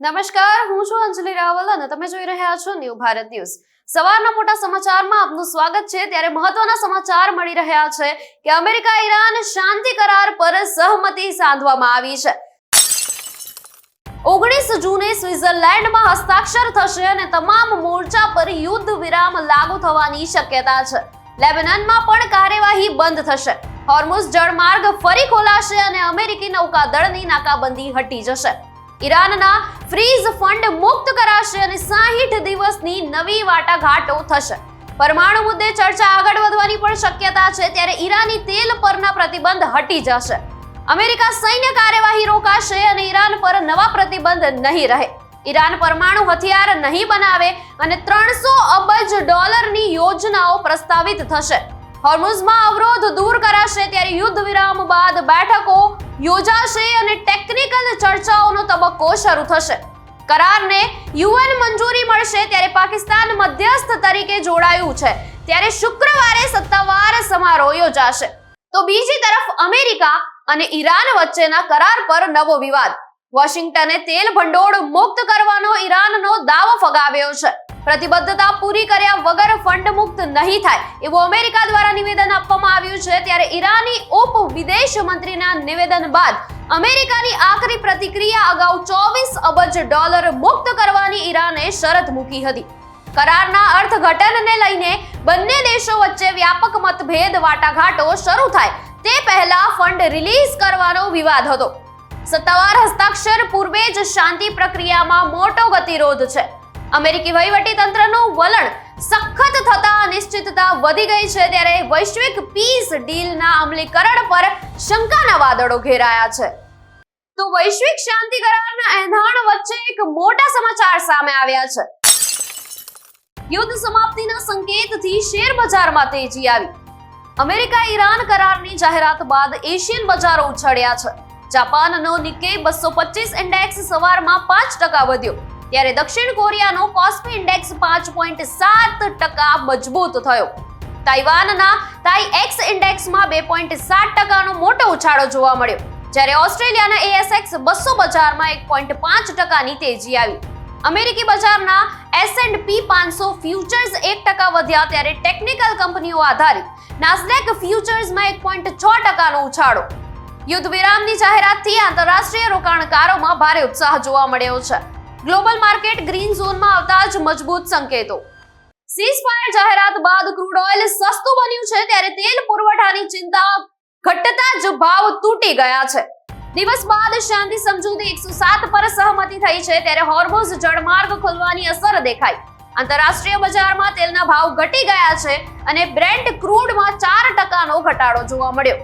નમસ્કાર, હું છું અંજલિ રાવલ અને તમે જોઈ રહ્યા છો ન્યૂ ભારત ન્યૂઝ। સવારના મોટા સમાચારમાં આપનું સ્વાગત છે। ત્યારે મહત્વના સમાચાર મળી રહ્યા છે કે અમેરિકા ઈરાન શાંતિ કરાર પર સહમતિ સાધવામાં આવી છે। 19 જૂને સ્વિટ્ઝરલેન્ડમાં હસ્તાક્ષર થશે અને તમામ મોરચા પર યુદ્ધ વિરામ લાગુ થવાની શક્યતા છે। લેબનાનમાં પણ કાર્યવાહી બંધ થશે। હોર્મુઝ જળમાર્ગ ફરી ખોલાશે અને અમેરિકી નૌકાદળની નાકાબંધી હટી જશે। ઈરાનના ફ્રીઝ ફંડ મુક્ત કરાશે અને 60 દિવસની નવી વાટાઘાટો થશે। પરમાણુ મુદ્દે ચર્ચા આગળ વધવાની પણ શક્યતા છે। ત્યારે ઈરાની તેલ પરના પ્રતિબંધ હટી જશે। અમેરિકા સૈન્ય કાર્યવાહી રોકાશે અને ઈરાન પર નવા પ્રતિબંધ નહીં રહે। ઈરાન પરમાણુ હથિયાર નહીં બનાવે અને $300 અબજ ની યોજનાઓ પ્રસ્તાવિત થશે। હોર્મુઝમાં અવરોધ દૂર કરાશે। ત્યારે યુદ્ધ વિરામ બાદ બેઠકો યોજાશે અને ટેકનિકલ ચર્ચાઓનો તબક્કો શરૂ થશે। કરારને યુએન મંજૂરી મળશે। ત્યારે પાકિસ્તાન મધ્યસ્થ તરીકે જોડાયું છે। ત્યારે શુક્રવારે સત્તાવાર સમારોહ યોજાશે। તો બીજી તરફ અમેરિકા અને ઈરાન વચ્ચેના કરાર પર નવો વિવાદ। વોશિંગ્ટને તેલ ભંડોળ મુક્ત કરવાનો ઈરાનનો દાવો ફગાવ્યો છે। પ્રતિબદ્ધતા પૂરી કર્યા વગર ફંડ મુક્ત નહીં થાય એવું અમેરિકા દ્વારા નિવેદન આપવામાં આવ્યું છે। ત્યારે ઈરાની ઉપ વિદેશ મંત્રીના નિવેદન બાદ અમેરિકાની આખરી પ્રતિક્રિયા અગાઉ $24 અબજ મુક્ત કરવાની ઈરાને શરત મૂકી હતી। કરારના અર્થઘટનને લઈને બંને દેશો વચ્ચે વ્યાપક મતભેદ વાટાઘાટો શરૂ થાય તે પહેલા ફંડ રિલીઝ કરવાનો વિવાદ હતો। સત્તાવાર હસ્તાક્ષર પૂર્વે જ શાંતિ પ્રક્રિયામાં મોટો ગતિરોધ છે। અમેરિકી વહીવટી તંત્રનું વલણ સખત થતા અનિશ્ચિતતા વધી ગઈ છે। ત્યારે વૈશ્વિક પીસ ડીલના અમલીકરણ પર શંકાના વાદળો ઘેરાયા છે। તો વૈશ્વિક શાંતિ કરારના એંધાણ વચ્ચે એક મોટા સમાચાર સામે આવ્યા છે। યુદ્ધ સમાપ્તિના સંકેતથી શેર બજારમાં તેજી આવી। અમેરિકા ઈરાન કરારની જાહેરાત બાદ એશિયન બજારો ઉછળ્યા છે। જાપાનનો નિક્કેઈ 225 ઇન્ડેક્સ સવારમાં 5% વધ્યો। ત્યારે દક્ષિણ કોરિયાનો કોસ્પી ઇન્ડેક્સ 5.7% મજબૂત થયો। તાઇવાનના તાઇએક્સ ઇન્ડેક્સમાં 2.7% નો મોટો ઉછાળો જોવા મળ્યો। જ્યારે ઓસ્ટ્રેલિયાના એએસએક્સ 200 બજારમાં 1.5% ની તેજી આવી। અમેરિકી બજારના S&P 500 ફ્યુચર્સ 1% વધ્યા। ત્યારે ટેકનિકલ કંપનીઓ આધારિત નાસ્ડેક ફ્યુચર્સમાં 1.6% નો ઉછાળો। યુદ્ધ વિરામની જાહેરાતથી આંતરરાષ્ટ્રીય રોકાણકારોમાં ભારે ઉત્સાહ જોવા મળ્યો છે। ગ્લોબલ માર્કેટ ગ્રીન ઝોનમાં આવતા જ મજબૂત સંકેતો। સીઝફાયર જાહેરાત બાદ ક્રૂડ ઓઇલ સસ્તું બન્યું છે। ત્યારે તેલ પુરવઠાની ચિંતા ઘટતા જ ભાવ તૂટી ગયા છે। દિવસ બાદ શાંતિ સમજૂતી 107 પર સહમતિ થઈ છે। ત્યારે હોર્મુઝ જળમાર્ગ ખોલવાની અસર દેખાઈ। આંતરરાષ્ટ્રીય બજારમાં તેલના ભાવ ઘટી ગયા છે અને બ્રેન્ટ ક્રૂડમાં 4% નો ઘટાડો જોવા મળ્યો।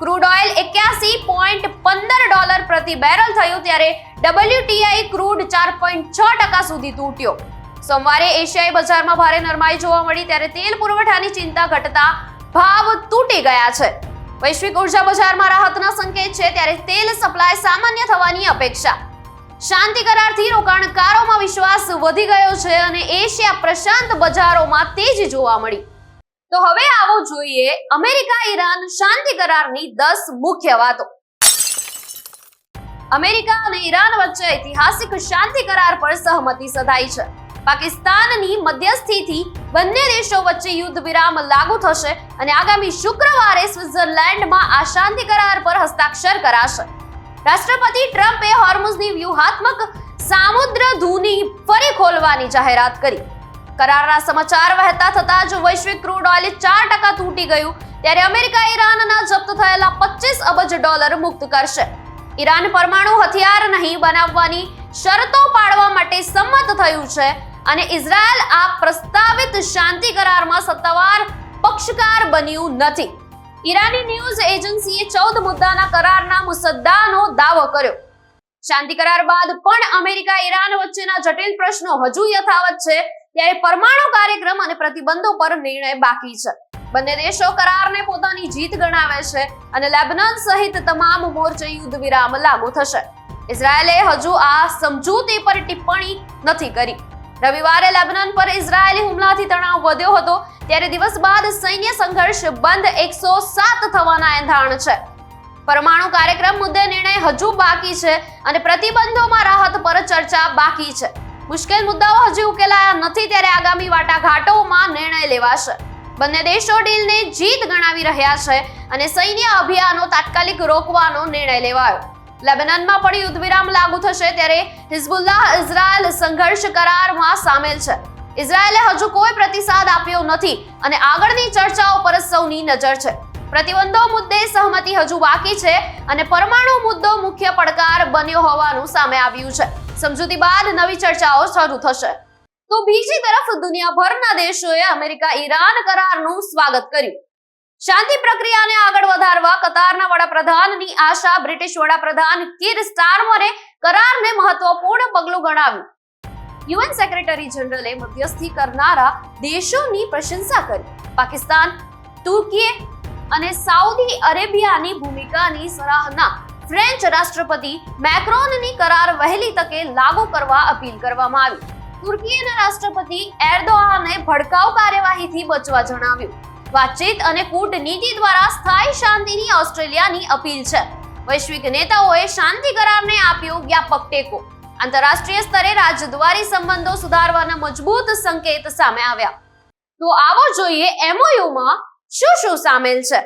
ક્રૂડ ઓઇલ $81.15 પ્રતિ બેરલ થયું। ત્યારે WTI ક્રૂડ 4.6% સુધી તૂટ્યો। સોમવારે એશિયાઈ બજારમાં ભારે નરમાઈ જોવા મળી। ત્યારે તેલ પુરવઠાની ચિંતા ઘટતા ભાવ તૂટી ગયા છે। વૈશ્વિક ઉર્જા બજારમાં રાહતના સંકેત છે। ત્યારે તેલ સપ્લાય સામાન્ય થવાની અપેક્ષા। શાંતિ કરારથી રોકાણકારોમાં વિશ્વાસ વધી ગયો છે અને એશિયા પ્રશાંત બજારોમાં તેજી જોવા મળી। તો હવે આવો જોઈએ અમેરિકા ઈરાન શાંતિ કરારની 10 મુખ્ય વાતો। અમેરિકા અને ઈરાન વચ્ચે ઐતિહાસિક શાંતિ કરાર પર સહમતિ સધાઈ છે। પાકિસ્તાનની મધ્યસ્થીથી બંને દેશો વચ્ચે યુદ્ધ વિરામ લાગુ થશે અને આગામી શુક્રવારે સ્વિટ્ઝરલેન્ડમાં આ શાંતિ કરાર પર હસ્તાક્ષર કરાશે। રાષ્ટ્રપતિ ટ્રમ્પે હોર્મુઝની વ્યૂહાત્મક સામુદ્ર ધુની ફરી ખોલવાની જાહેરાત કરી। કરારના સમાચાર વહેતા થતા જ વૈશ્વિક ક્રૂડ ઓઇલ 4% તૂટી ગયું। ત્યારે અમેરિકા ઈરાનના જપ્ત થયેલા $25 અબજ મુક્ત કરશે। ઈરાન પરમાણુ હથિયાર નહીં બનાવવાની શરતો પાડવા માટે સંમત થયું છે અને ઇઝરાયલ આ પ્રસ્તાવિત શાંતિ કરારમાં સત્તાવાર પક્ષકાર બન્યું નથી। ઈરાની ન્યૂઝ એજન્સીએ 14 મુદ્દાના કરારના મુસદ્દાનો દાવો કર્યો। શાંતિ કરાર બાદ પણ અમેરિકા ઈરાન વચ્ચેના જટિલ પ્રશ્નો હજુ યથાવત છે। ત્યારે પરમાણુ કાર્યક્રમ અને પ્રતિબંધો પર નિર્ણય બાકી છે। બંને દેશો કરારને પોતાની જીત ગણાવે છે અને લેબનાન સહિત તમામ મોરચે યુદ્ધ વિરામ લાગુ થશે। ઇઝરાયેલે હજુ આ સમજૂતી પર ટિપ્પણી નથી કરી। રવિવારે લેબનાન પર ઇઝરાયેલી હુમલાથી તણાવ વધ્યો હતો। ત્યારે દિવસ બાદ સૈન્ય સંઘર્ષ બંધ 107 થવાના એંધાણ છે। પરમાણુ કાર્યક્રમ મુદ્દે નિર્ણય હજુ બાકી છે અને પ્રતિબંધોમાં રાહત પર ચર્ચા બાકી છે. મુશ્કેલ મુદ્દાઓ હજી ઉકેલાયા નથી ત્યારે આગામી વાટાઘાટોમાં નિર્ણય લેવાશે. બંને દેશો ડીલને જીત ગણાવી રહ્યા છે અને સૈન્ય અભિયાનો તાત્કાલિક રોકવાનો નિર્ણય લેવાયો. લેબેનનમાં પણ યુદ્ધ વિરામ લાગુ થશે ત્યારે હિઝબુલ્લાહ ઇઝરાયલ સંઘર્ષ કરારમાં સામેલ છે. ઇઝરાયલે હજુ કોઈ પ્રતિસાદ આપ્યો નથી અને આગળની ચર્ચાઓ પર સૌની નજર છે. પ્રતિબંધો મુદ્દે સહમતિ હજુ બાકી છે અને પરમાણુ મુદ્દો મુખ્ય પડકાર બન્યો હોવાનું સામે આવ્યું છે. સમજૂતી બાદ નવી ચર્ચાઓ શરૂ થશે. તો બીજી તરફ દુનિયાભરના દેશોએ અમેરિકા ઈરાન કરારનું સ્વાગત કર્યું. શાંતિ પ્રક્રિયાને આગળ વધારવા કતારના વડાપ્રધાનની આશા બ્રિટિશ વડાપ્રધાન કીર સ્ટારમરે કરારને મહત્વપૂર્ણ પગલું ગણાવ્યું. યુએન સેક્રેટરી જનરલે મધ્યસ્થી કરનારા દેશોની પ્રશંસા કરી. પાકિસ્તાન, તુર્કી અને સાઉદી અરેબિયાની ભૂમિકાની સરાહના. ફ્રેન્ચ રાષ્ટ્રપતિ મેક્રોનની કરાર વહેલી તકે લાગુ કરવા અપીલ કરવામાં આવી. તુર્કીના રાષ્ટ્રપતિ એર્દોઆને ભડકાઉ કાર્યવાહીથી બચવા જણાવ્યું. વાતચીત અને કૂટનીતિ દ્વારા સ્થાયી શાંતિની ઓસ્ટ્રેલિયાની અપીલ છે. વૈશ્વિક નેતાઓએ શાંતિ કરારને આપ્યો વ્યાપક ટેકો. આંતરરાષ્ટ્રીય સ્તરે રાજદ્વારી સંબંધો સુધારવાના મજબૂત સંકેત સામે આવ્યા. તો આવો જોઈએ એમઓયુમાં શું સામેલ છે.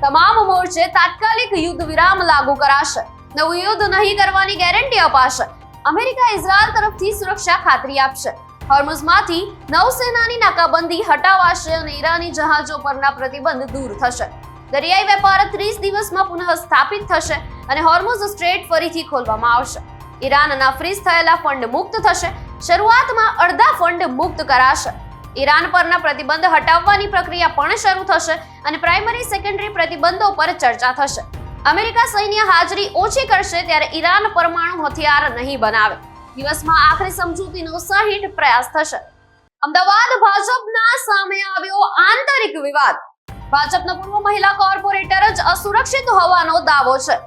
તમામ મોરચે તાત્કાલિક યુદ્ધ વિરામ લાગુ કરાશે. નવું યુદ્ધ નહીં કરવાની ગેરંટી અપાશે. અમેરિકા ઇઝરાયલ તરફથી સુરક્ષા ખાતરી આપશે. હોર્મુઝમાંથી નૌસેનાની નાકાબંધી હટાવાશે અને ઈરાની જહાજો પરના પ્રતિબંધ દૂર થશે. દરિયાઈ વેપાર 30 દિવસમાં પુનઃ સ્થાપિત થશે અને હોર્મુઝ સ્ટ્રેટ ફરીથી ખોલવામાં આવશે. ઈરાનના ફ્રીઝ થયેલા ફંડ મુક્ત થશે. શરૂઆતમાં અડધા ફંડ મુક્ત કરાશે. ઈરાન પરના પ્રતિબંધ હટાવવાની પ્રક્રિયા પણ શરૂ થશે અને પ્રાઇમરી સેકન્ડરી પ્રતિબંધો પર ચર્ચા થશે. અમેરિકા સૈન્ય હાજરી ઓછી કરશે ત્યારે ઈરાન પરમાણુ હથિયાર નહીં બનાવે. દિવસમાં આખરી સમજૂતીનો સહિત પ્રયાસ થશે. અમદાવાદ ભાજપના સામે આવ્યો આંતરિક વિવાદ. ભાજપના પૂર્વ મહિલા કોર્પોરેટર જ અસુરક્ષિત હોવાનો દાવો છે.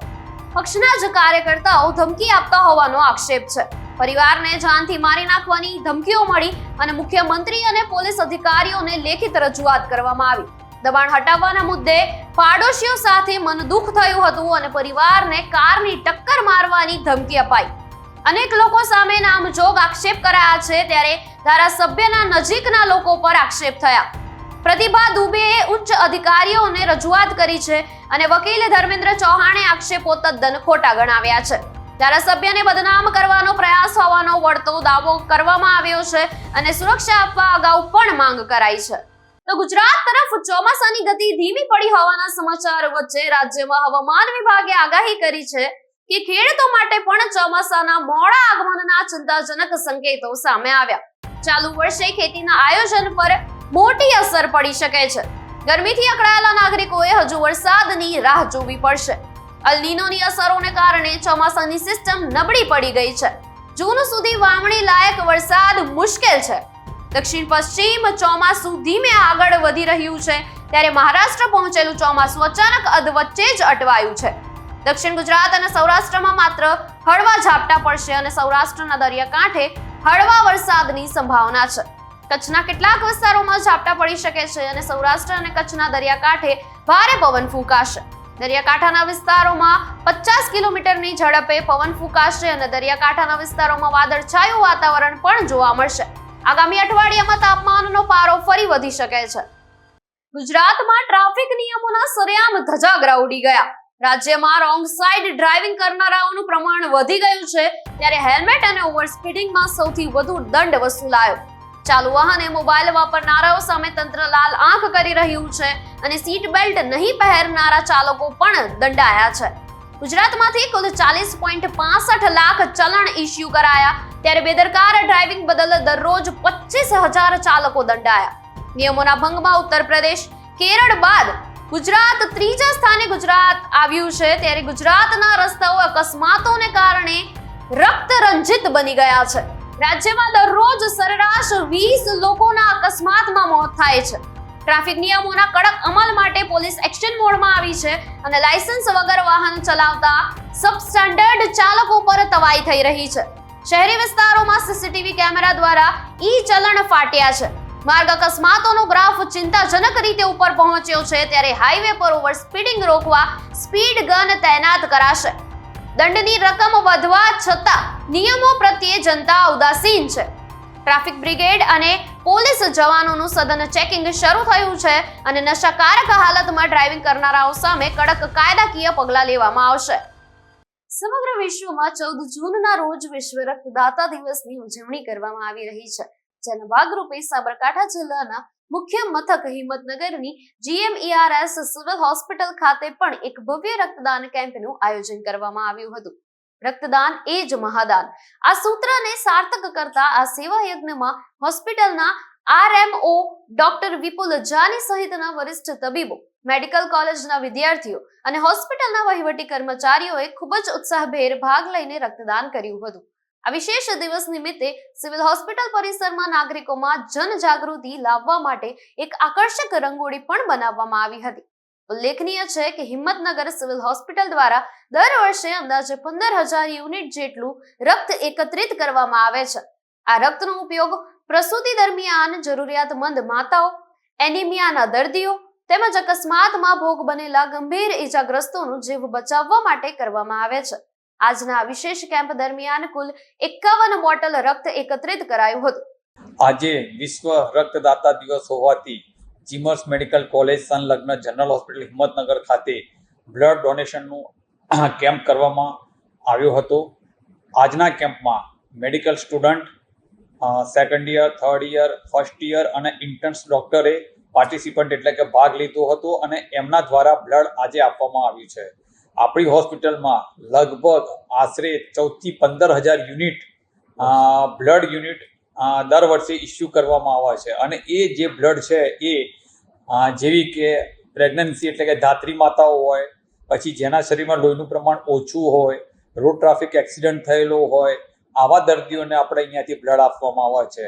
પક્ષના જ કાર્યકર્તાઓ ધમકી આપતા હોવાનો આક્ષેપ છે. પરિવારને જાનથી મારી નાખવાની ધમકીઓ મળી અને મુખ્યમંત્રી અને પોલીસ અધિકારીઓને લેખિત રજૂઆત કરવામાં આવી. દબાણ હટાવવાના મુદ્દે પાડોશીઓ સાથે મનદુખ થયું હતું અને પરિવારને કારની ટક્કર મારવાની ધમકી અપાઈ. અનેક લોકો સામે નામજોગ આક્ષેપ કરાયા છે ત્યારે ધારાસભ્યના નજીકના લોકો પર આક્ષેપ થયા. પ્રતિભા દુબેએ ઉચ્ચ અધિકારીઓને રજૂઆત કરી છે અને વકીલ ધર્મેન્દ્ર ચૌહાણે આક્ષેપો તદ્દન ખોટા ગણાવ્યા છે. ધારાસભ્યને બદનામ કરવાનો પ્રયાસ હોવાનો વળતો દાવો કરવામાં આવ્યો છે અને સુરક્ષા આપવા અગાઉ પણ માંગ કરાઈ છે. તો ગુજરાત તરફ ચોમાસાની ગતિ ધીમી પડી હોવાના સમાચાર વચ્ચે રાજ્યમાં હવામાન વિભાગે આગાહી કરી છે કે ખેડૂતો માટે પણ ચોમાસાના મોડા આગમનના ચિંતાજનક સંકેતો સામે આવ્યા. ચાલુ વર્ષે ખેતીના આયોજન પર મોટી અસર પડી શકે છે. ગરમીથી અકળાયેલા નાગરિકોએ હજુ વરસાદની રાહ જોવી પડશે. અલ નીનોની અસરોને કારણે ચોમાસાની સિસ્ટમ નબળી પડી ગઈ છે. જૂન સુધી વાવણી લાયક વરસાદ મુશ્કેલ છે. દક્ષિણ પશ્ચિમ ચોમાસું ધીમે આગળ વધી રહ્યું છે ત્યારે મહારાષ્ટ્ર પહોંચેલું ચોમાસું અચાનક અધવચ્ચે જ અટવાયું છે. દક્ષિણ ગુજરાત અને સૌરાષ્ટ્રમાં માત્ર હળવા ઝાપટા પડશે અને સૌરાષ્ટ્રના દરિયાકાંઠે હળવા વરસાદની સંભાવના છે. કચ્છના કેટલાક વિસ્તારોમાં ઝાપટા પડી શકે છે અને સૌરાષ્ટ્ર અને કચ્છના દરિયાકાંઠે ભારે પવન ફૂંકાશે. દરિયાકાંઠાના વિસ્તારોમાં 50 કિલોમીટરની ઝડપે પવન ફૂંકાશે અને દરિયાકાંઠાના વિસ્તારોમાં વાદળછાયું વાતાવરણ પણ જોવા મળશે. આગામી અઠવાડિયામાં તાપમાનનો પારો ફરી વધી શકે છે. ગુજરાતમાં ટ્રાફિક નિયમોના સરેઆમ ધજાગરા ઉડી ગયા. રાજ્યમાં રોંગ સાઇડ ડ્રાઇવિંગ કરનારાઓનું પ્રમાણ વધી ગયું છે ત્યારે હેલ્મેટ અને ઓવર સ્પીડિંગમાં સૌથી વધુ દંડ વસૂલાયો. ચાલુ વાહને મોબાઈલ વાપરનારાઓ સામે તંત્ર લાલ આંખ કરી રહ્યું છે અને સીટ બેલ્ટ નહીં પહેરનારા ચાલકો પણ દંડાયા છે. ગુજરાતમાંથી કુલ 40.65 લાખ ચલણ ઇસ્યુ કરાયા ત્યારે બેદરકાર ડ્રાઇવિંગ બદલ દરરોજ 25,000 ચાલકો દંડાયા. નિયમોના ભંગમાં ઉત્તર પ્રદેશ, કેરળ બાદ ગુજરાત ત્રીજા સ્થાને આવ્યું છે ત્યારે ગુજરાતના રસ્તાઓ અકસ્માતોને કારણે રક્તરંજિત બની ગયા છે. રાજ્યમાં દરરોજ સરેરાશ 20 લોકોના અકસ્માતમાં મોત થાય છે. ટ્રાફિક નિયમોના કડક અમલ માટે પોલીસ એક્શન મોડમાં આવી છે અને લાયસન્સ વગર વાહન ચલાવતા સબસ્ટેન્ડર્ડ ચાલકો પર તવાઈ થઈ રહી છે. શહેરી વિસ્તારોમાં સીસીટીવી કેમેરા દ્વારા ઈ ચલણ ફાટ્યા છે. માર્ગ અકસ્માતોનો ગ્રાફ ચિંતાજનક રીતે ઉપર પહોંચ્યો છે, ત્યારે હાઈવે પર ઓવર સ્પીડિંગ રોકવા સ્પીડ ગન તૈનાત કરાશે. દંડની રકમ વધવા છતાં નિયમો પ્રત્યે જનતા ઉદાસીન છે. ટ્રાફિક બ્રિગેડ અને પોલીસ જવાનોનું સઘન ચેકિંગ શરૂ થયું છે અને નશાકારક હાલતમાં ડ્રાઇવિંગ કરનારાઓ સામે કડક કાયદાકીય પગલાં લેવામાં આવશે. સમગ્ર વિશ્વમાં 14 જૂનના રોજ વિશ્વ રક્તદાતા દિવસની ઉજવણી કરવામાં આવી રહી છે, જેના ભાગરૂપે સાબરકાંઠા જિલ્લાના મુખ્ય મથક હિંમતનગરની GMERS સિવિલ હોસ્પિટલ ખાતે પણ એક ભવ્ય રક્તદાન કેમ્પનું આયોજન કરવામાં આવ્યું હતું. રક્તદાન એ જ મહાદાન, આ સૂત્રને સાર્થક કરતા આ સેવા યજ્ઞમાં હોસ્પિટલના RMO ડોક્ટર વિપુલ જાની સહિતના વરિષ્ઠ તબીબો, મેડિકલ કોલેજના વિદ્યાર્થીઓ અને હોસ્પિટલના વહીવટી કર્મચારીઓએ ખૂબ જ ઉત્સાહભેર ભાગ લઈને રક્તદાન કર્યું હતું. આ વિશેષ દિવસ નિમિત્તે સિવિલ હોસ્પિટલ પરિસરમાં નાગરિકોમાં જનજાગૃતિ લાવવા માટે એક આકર્ષક રંગોળી પણ બનાવવામાં આવી હતી. ઉલ્લેખનીય છે કે હિંમતનગર સિવિલ હોસ્પિટલ દ્વારા દર વર્ષે અંદાજે 15,000 યુનિટ જેટલું રક્ત એકત્રિત કરવામાં આવે છે. આ રક્તનો ઉપયોગ પ્રસૂતિ દરમિયાન જરૂરિયાતમંદ માતાઓ, એનિમિયાના દર્દીઓ તેમજ અકસ્માતમાં ભોગ બનેલા ગંભીર ઈજાગ્રસ્તોનો જીવ બચાવવા માટે કરવામાં આવે છે. આજના વિશેષ કેમ્પ દરમિયાન કુલ 51 બોટલ રક્ત એકત્રિત કરાયું હતું. આજે વિશ્વ રક્તદાતા દિવસ હોવાથી જીમર્સ મેડિકલ કોલેજ સંલગ્ન જનરલ હોસ્પિટલ હિંમતનગર ખાતે બ્લડ ડોનેશનનું કેમ્પ કરવામાં આવ્યો હતો. આજના કેમ્પમાં medical student, second year, third year, first year અને ઇન્ટર્ન્સ ડોક્ટરે પાર્ટિસિપન્ટ એટલે કે ભાગ લીધો હતો અને એમના દ્વારા બ્લડ આજે આપવામાં આવ્યું છે. આપણી હોસ્પિટલમાં લગભગ આશરે 14 થી 15,000 યુનિટ બ્લડ યુનિટ દર વર્ષે ઇસ્યુ કરવામાં આવે છે અને એ જે બ્લડ છે એ જેવી કે પ્રેગ્નન્સી એટલે કે ધાત્રી માતાઓ હોય, પછી જેના શરીરમાં લોહીનું પ્રમાણ ઓછું હોય, રોડ ટ્રાફિક એક્સિડન્ટ થયેલો હોય, આવા દર્દીઓને આપણે અહીંયાથી બ્લડ આપવામાં આવે છે.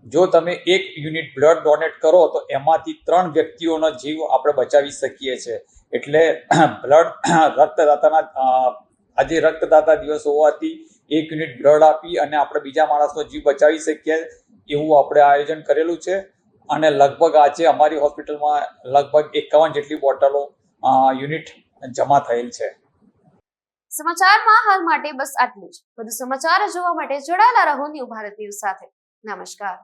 જો તમે 1 યુનિટ બ્લડ ડોનેટ કરો તો એમાંથી 3 વ્યક્તિઓનો જીવ આપણે બચાવી શકીએ છીએ. એટલે આજે રક્તદાતા દિવસ હોવાથી 1 યુનિટ બ્લડ આપી અને આપણે બીજા માણસનો જીવ બચાવી શકીએ એવું આપણે આયોજન કરેલું છે. અને લગભગ આજે અમારી હોસ્પિટલમાં લગભગ 51 જેટલી બોટલો યુનિટ જમા થયેલ છે. સમાચારમાં હાલ માટે બસ આટલું જ. વધુ સમાચાર જોવા માટે જોડાયેલા રહો ન્યૂ ભારત ન્યૂઝ સાથે. નમસ્કાર.